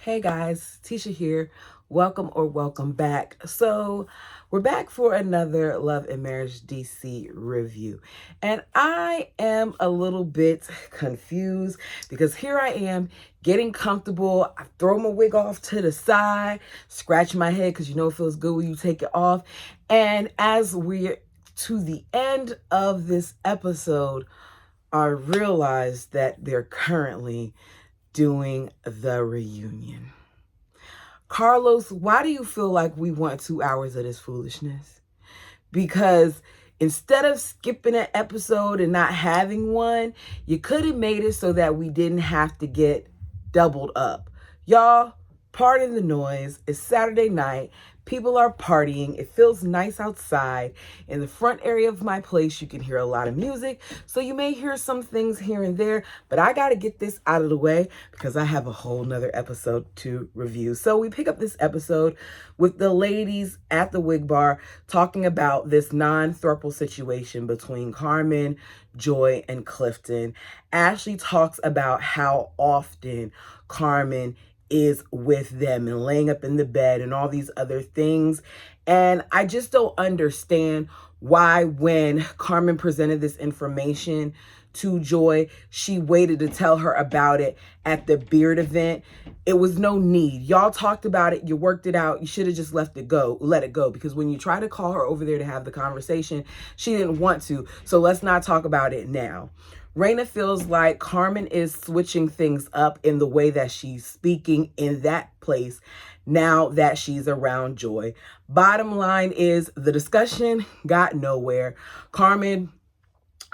Hey guys, Tisha here. Welcome back. So, we're back for another Love and Marriage DC review. And I am a little bit confused because here I am getting comfortable. I throw my wig off to the side, scratch my head because you know it feels good when you take it off. And as we're to the end of this episode, I realize that they're currently doing the reunion. Carlos, why do you feel like we want 2 hours of this foolishness? Because instead of skipping an episode and not having one, you could have made it so that we didn't have to get doubled up. Y'all, pardon the noise. It's Saturday night. People are partying. It feels nice outside. In the front area of my place, you can hear a lot of music. So you may hear some things here and there, but I got to get this out of the way because I have a whole nother episode to review. So we pick up this episode with the ladies at the wig bar talking about this non-throuple situation between Carmen, Joy, and Clifton. Ashley talks about how often Carmen is with them and laying up in the bed and all these other things. And I just don't understand why when Carmen presented this information to Joy, she waited to tell her about it at the beard event. It was no need. Y'all talked about it. You worked it out. You should have just let it go, because when you try to call her over there to have the conversation, she didn't want to. So let's not talk about it now. Raina feels like Carmen is switching things up in the way that she's speaking in that place now that she's around Joy. Bottom line is the discussion got nowhere. Carmen,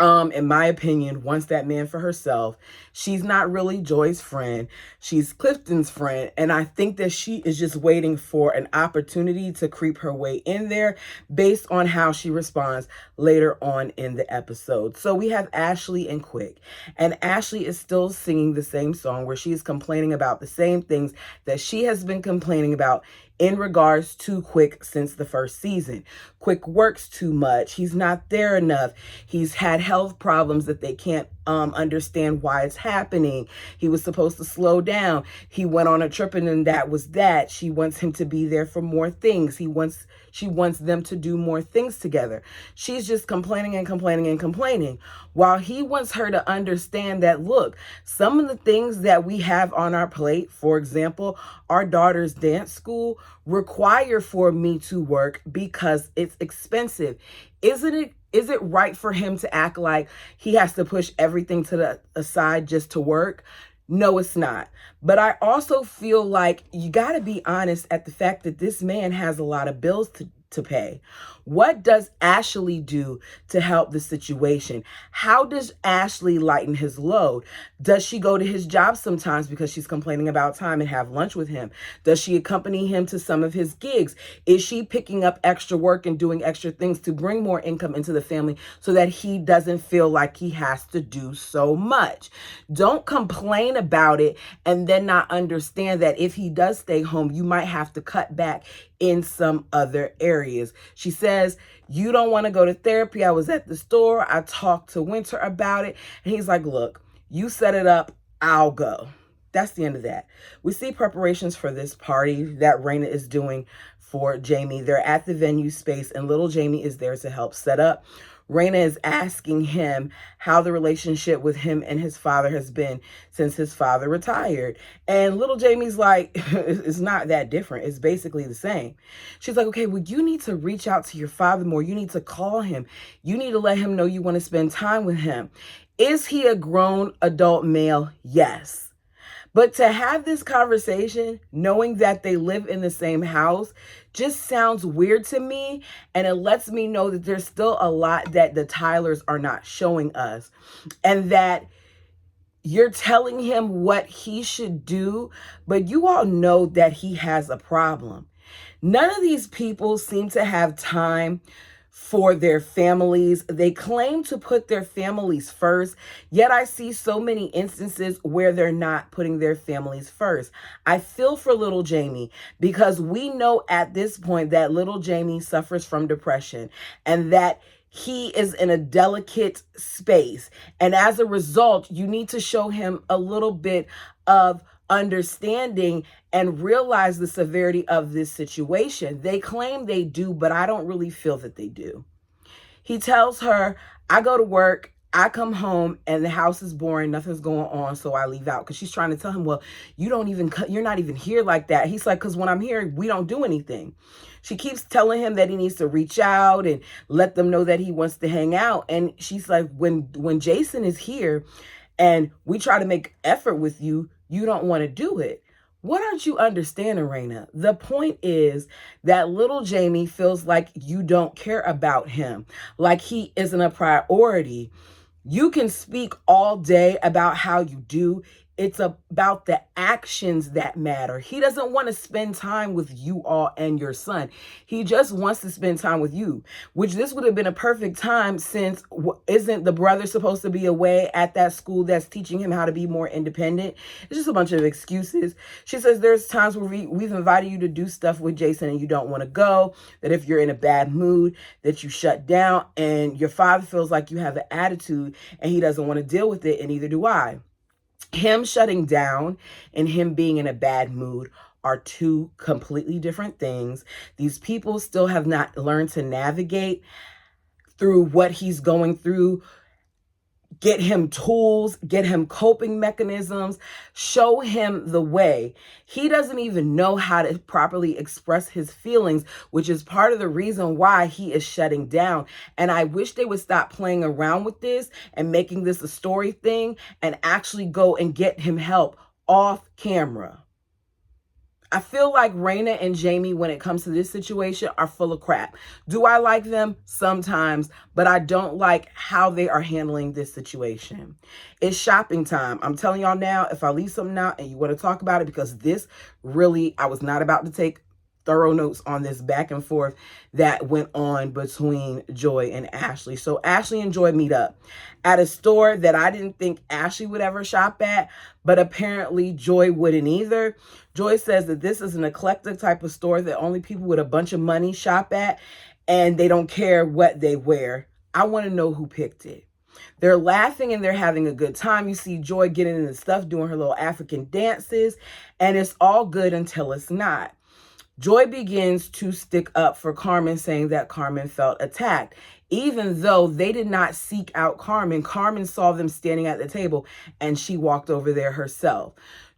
in my opinion, wants that man for herself. She's not really Joy's friend. She's Clifton's friend. And I think that she is just waiting for an opportunity to creep her way in there based on how she responds later on in the episode. So we have Ashley and Quick. And Ashley is still singing the same song where she's complaining about the same things that she has been complaining about in regards to Quick since the first season. Quick works too much. He's not there enough. He's had health problems that they can't understand why it's happening. He was supposed to slow down. He went on a trip and then that was that. She wants him to be there for more things. She wants them to do more things together. She's just complaining and complaining and complaining while he wants her to understand that, look, some of the things that we have on our plate, for example, our daughter's dance school, require for me to work because it's expensive. Is it right for him to act like he has to push everything to the aside just to work? No, it's not. But I also feel like you got to be honest at the fact that this man has a lot of bills to pay. What does Ashley do to help the situation? How does Ashley lighten his load? Does she go to his job sometimes because she's complaining about time and have lunch with him? Does she accompany him to some of his gigs? Is she picking up extra work and doing extra things to bring more income into the family so that he doesn't feel like he has to do so much? Don't complain about it and then not understand that if he does stay home, you might have to cut back in some other areas. She says, you don't want to go to therapy. I was at the store. I talked to Winter about it. And he's like, look, you set it up. I'll go. That's the end of that. We see preparations for this party that Raina is doing for Jamie. They're at the venue space and little Jamie is there to help set up. Raina is asking him how the relationship with him and his father has been since his father retired. And little Jamie's like, it's not that different. It's basically the same. She's like, okay, well, you need to reach out to your father more. You need to call him. You need to let him know you want to spend time with him. Is he a grown adult male? Yes. But to have this conversation, knowing that they live in the same house, just sounds weird to me. And it lets me know that there's still a lot that the Tylers are not showing us. And that you're telling him what he should do, but you all know that he has a problem. None of these people seem to have time for their families. They claim to put their families first, yet I see so many instances where they're not putting their families first. I feel for little Jamie because we know at this point that little Jamie suffers from depression and that he is in a delicate space. And as a result, you need to show him a little bit of understanding and realize the severity of this situation. They claim they do, but I don't really feel that they do. He tells her, I go to work, I come home, and the house is boring, nothing's going on, so I leave out. Because she's trying to tell him, well, you're not even here like that. He's like, because when I'm here, we don't do anything. She keeps telling him that he needs to reach out and let them know that he wants to hang out. And she's like, when Jason is here and we try to make effort with you, you don't want to do it. What aren't you understanding, Raina? The point is that little Jamie feels like you don't care about him, like he isn't a priority. You can speak all day about how you do. It's about the actions that matter. He doesn't want to spend time with you all and your son. He just wants to spend time with you, which this would have been a perfect time since isn't the brother supposed to be away at that school that's teaching him how to be more independent? It's just a bunch of excuses. She says there's times where we've invited you to do stuff with Jason and you don't want to go, that if you're in a bad mood, that you shut down, and your father feels like you have an attitude and he doesn't want to deal with it, and neither do I. Him shutting down and him being in a bad mood are two completely different things. These people still have not learned to navigate through what he's going through. Get him tools, get him coping mechanisms, show him the way. He doesn't even know how to properly express his feelings, which is part of the reason why he is shutting down. And I wish they would stop playing around with this and making this a story thing and actually go and get him help off camera. I feel like Raina and Jamie, when it comes to this situation, are full of crap. Do I like them? Sometimes, but I don't like how they are handling this situation. It's shopping time. I'm telling y'all now, if I leave something out and you want to talk about it, because this really, I was not about to take thorough notes on this back and forth that went on between Joy and Ashley. So Ashley and Joy meet up at a store that I didn't think Ashley would ever shop at, but apparently Joy wouldn't either. Joy says that this is an eclectic type of store that only people with a bunch of money shop at, and they don't care what they wear. I want to know who picked it. They're laughing and they're having a good time. You see Joy getting into stuff, doing her little African dances, and it's all good until it's not. Joy begins to stick up for Carmen, saying that Carmen felt attacked. Even though they did not seek out Carmen, Carmen saw them standing at the table and she walked over there herself.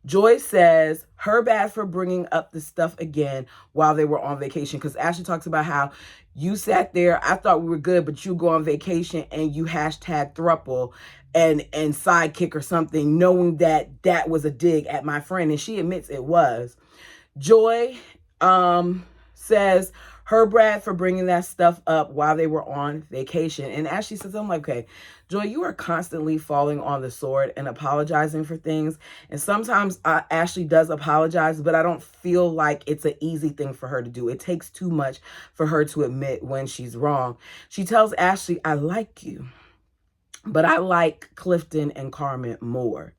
Joy says her bad for bringing up the stuff again while they were on vacation, because Ashley talks about how you sat there, I thought we were good, but you go on vacation and you hashtag thruple and sidekick or something, knowing that that was a dig at my friend, and she admits it was. Joy says her bad for bringing that stuff up while they were on vacation. And Ashley says, I'm like, okay, Joy, you are constantly falling on the sword and apologizing for things. And sometimes Ashley does apologize, but I don't feel like it's an easy thing for her to do. It takes too much for her to admit when she's wrong. She tells Ashley, I like you, but I like Clifton and Carmen more.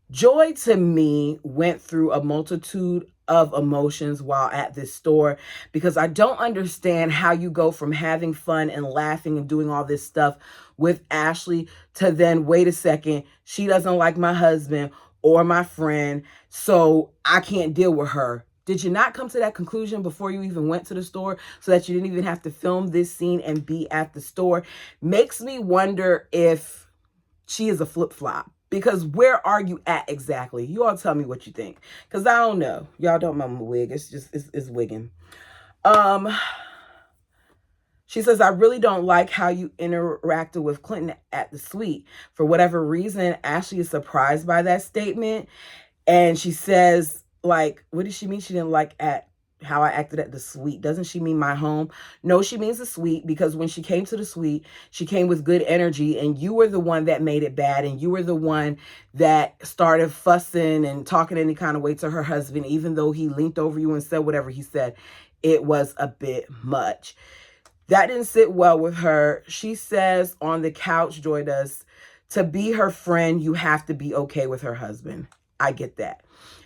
Joy, to me, went through a multitude of emotions while at this store, because I don't understand how you go from having fun and laughing and doing all this stuff with Ashley to then, wait a second, she doesn't like my husband or my friend, so I can't deal with her. Did you not come to that conclusion before you even went to the store, so that you didn't even have to film this scene and be at the store? Makes me wonder if she is a flip-flop. Because where are you at exactly? You all tell me what you think. Because I don't know. Y'all don't mind my wig. It's just, it's wigging. She says, I really don't like how you interacted with Clinton at the suite. For whatever reason, Ashley is surprised by that statement. And she says, like, what does she mean she didn't like at how I acted at the suite? Doesn't she mean my home? No, she means the suite, because when she came to the suite, she came with good energy, and you were the one that made it bad, and you were the one that started fussing and talking any kind of way to her husband, even though he leaned over you and said whatever he said. It was a bit much. That didn't sit well with her. She says on the couch, Joy does, to be her friend, you have to be okay with her husband. I get that.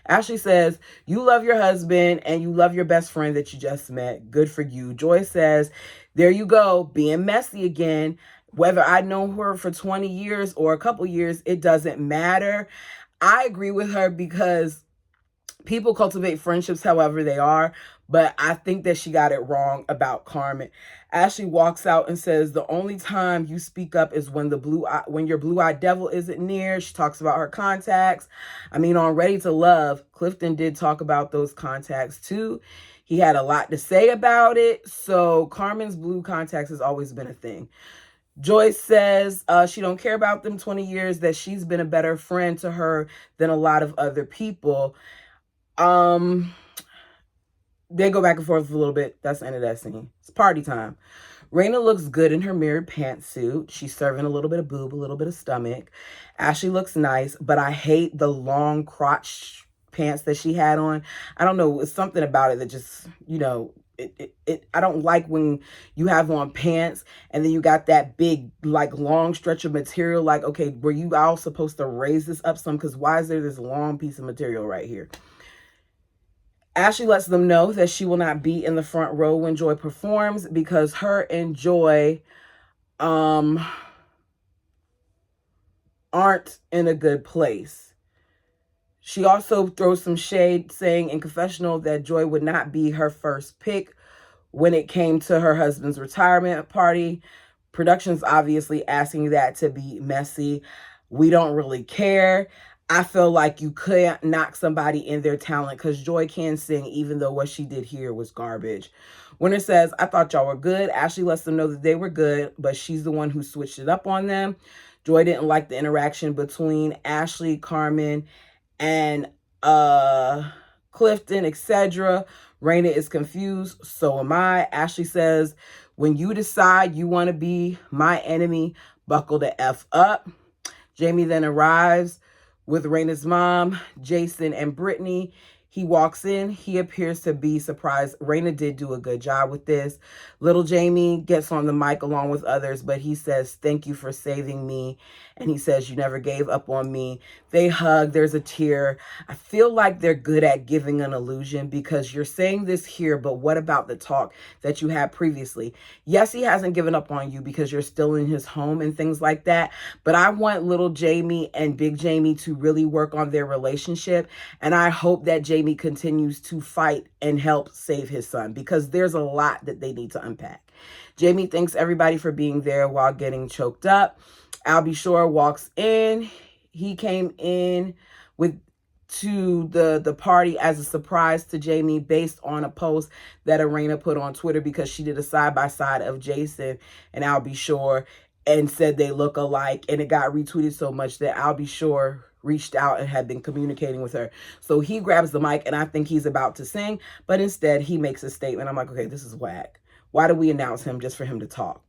Ashley says, you love your husband and you love your best friend that you just met. Good for you. Joy says, there you go, being messy again. Whether I know her for 20 years or a couple years, it doesn't matter. I agree with her because people cultivate friendships however they are, but I think that she got it wrong about Carmen. Ashley walks out and says the only time you speak up is when when your blue-eyed devil isn't near. She talks about her contacts. I mean, on Ready to Love, Clifton did talk about those contacts too. He had a lot to say about it. So Carmen's blue contacts has always been a thing. Joyce says she don't care about them 20 years, that she's been a better friend to her than a lot of other people. Um, they go back and forth a little bit. That's the end of that scene. It's party time. Raina looks good in her mirrored pantsuit. She's serving a little bit of boob, a little bit of stomach. Ashley looks nice, but I hate the long crotch pants that she had on. I don't know. It's something about it that just, I don't like when you have on pants and then you got that big, like, long stretch of material. Like, okay, were you all supposed to raise this up some? Because why is there this long piece of material right here? Ashley lets them know that she will not be in the front row when Joy performs because her and Joy aren't in a good place. She also throws some shade, saying in confessional that Joy would not be her first pick when it came to her husband's retirement party. Production's obviously asking that to be messy. We don't really care. I feel like you couldn't knock somebody in their talent because Joy can sing, even though what she did here was garbage. Winner says, I thought y'all were good. Ashley lets them know that they were good, but she's the one who switched it up on them. Joy didn't like the interaction between Ashley, Carmen, and Clifton, etc. Raina is confused. So am I. Ashley says, when you decide you want to be my enemy, buckle the F up. Jamie then arrives with Raina's mom, Jason, and Brittany. He walks in. He appears to be surprised. Raina did do a good job with this. Little Jamie gets on the mic along with others, but he says, thank you for saving me. And he says, you never gave up on me. They hug. There's a tear. I feel like they're good at giving an illusion because you're saying this here, but what about the talk that you had previously? Yes, he hasn't given up on you because you're still in his home and things like that. But I want little Jamie and big Jamie to really work on their relationship. And I hope that Jamie continues to fight and help save his son because there's a lot that they need to unpack. Jamie thanks everybody for being there while getting choked up. Albie Shore walks in. He came in to the party as a surprise to Jamie based on a post that Arena put on Twitter because she did a side-by-side of Jason and Albie Shore and said they look alike, and it got retweeted so much that Albie Shore reached out and had been communicating with her. So he grabs the mic and I think he's about to sing, but instead he makes a statement. I'm like, okay, this is whack. Why do we announce him just for him to talk?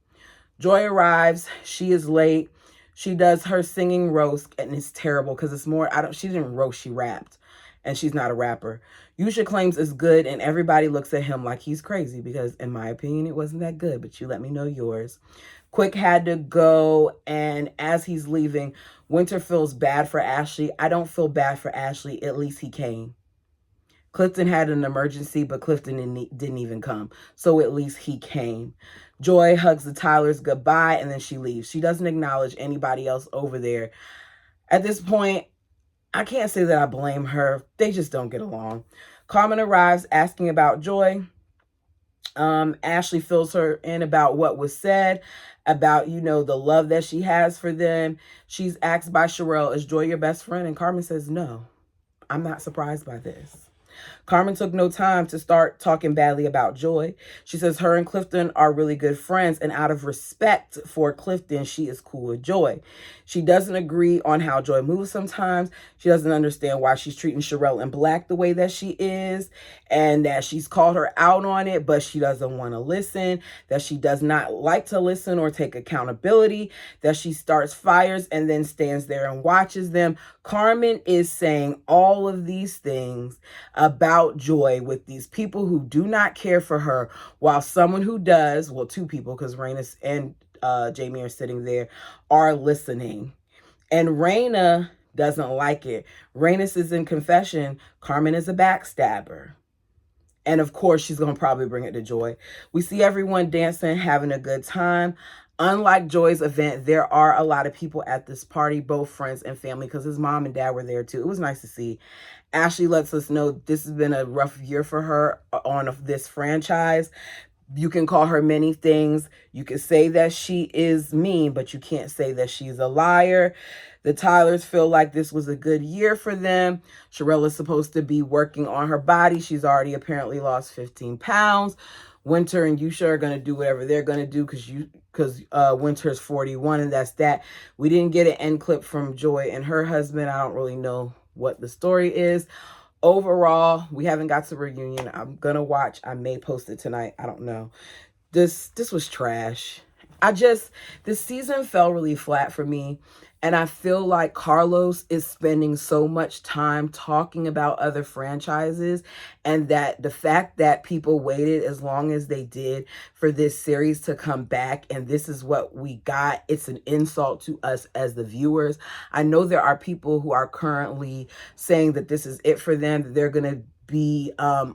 Joy arrives. She is late. She does her singing roast, and it's terrible because it's more, she didn't roast, she rapped, and she's not a rapper. Yusha claims it's good, and everybody looks at him like he's crazy because, in my opinion, it wasn't that good, but you let me know yours. Quick had to go, and as he's leaving, Winter feels bad for Ashley. I don't feel bad for Ashley. At least he came. Clifton had an emergency, but Clifton didn't even come. So at least he came. Joy hugs the Tylers goodbye, and then she leaves. She doesn't acknowledge anybody else over there. At this point, I can't say that I blame her. They just don't get along. Carmen arrives asking about Joy. Ashley fills her in about what was said, about, the love that she has for them. She's asked by Sherelle, is Joy your best friend? And Carmen says, no, I'm not surprised by this. Carmen took no time to start talking badly about Joy. She says her and Clifton are really good friends, and out of respect for Clifton, she is cool with Joy. She doesn't agree on how Joy moves sometimes. She doesn't understand why she's treating Sherelle in black the way that she is, and that she's called her out on it, but she doesn't want to listen, that she does not like to listen or take accountability, that she starts fires and then stands there and watches them. Carmen is saying all of these things about Joy with these people who do not care for her, while someone who does, well, two people, because Raina and Jamie are sitting there, are listening. And Raina doesn't like it. Raina is in confession. Carmen is a backstabber. And of course, she's going to probably bring it to Joy. We see everyone dancing, having a good time. Unlike Joy's event, there are a lot of people at this party, both friends and family, because his mom and dad were there too. It was nice to see. Ashley lets us know this has been a rough year for her on this franchise. You can call her many things. You can say that she is mean, but you can't say that she's a liar. The Tylers feel like this was a good year for them. Sherelle is supposed to be working on her body. She's already apparently lost 15 pounds. Winter and Yusha are going to do whatever they're going to do because Winter's 41 and that's that. We didn't get an end clip from Joy and her husband. I don't really know what the story is. Overall, we haven't got to reunion. I'm gonna watch. I may post it tonight. I don't know. This was trash. This season fell really flat for me. And I feel like Carlos is spending so much time talking about other franchises, and that the fact that people waited as long as they did for this series to come back and this is what we got, it's an insult to us as the viewers. I know there are people who are currently saying that this is it for them, that they're going to be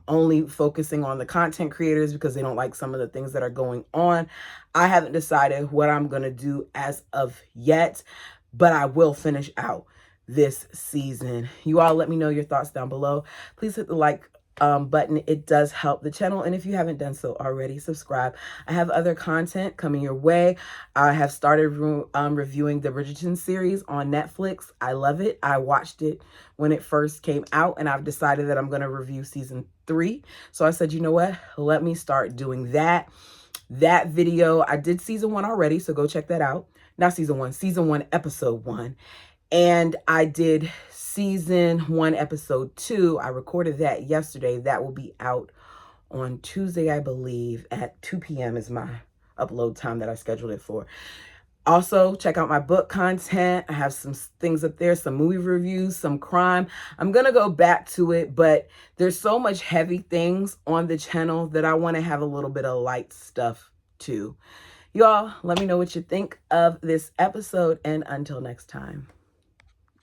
only focusing on the content creators because they don't like some of the things that are going on. I haven't decided what I'm going to do as of yet, but I will finish out this season. You all let me know your thoughts down below. Please hit the like button. It does help the channel. And if you haven't done so already, subscribe. I have other content coming your way. I have started reviewing the Bridgerton series on Netflix. I love it. I watched it when it first came out, and I've decided that I'm going to review season 3. So I said, you know what? Let me start doing that. That video, I did season 1 already, so go check that out. Not season 1, season 1, episode 1. And I did season 1, episode 2. I recorded that yesterday. That will be out on Tuesday, I believe, at 2 p.m. is my upload time that I scheduled it for. Also, check out my book content. I have some things up there, some movie reviews, some crime. I'm going to go back to it, but there's so much heavy things on the channel that I want to have a little bit of light stuff too. Y'all, let me know what you think of this episode, and until next time.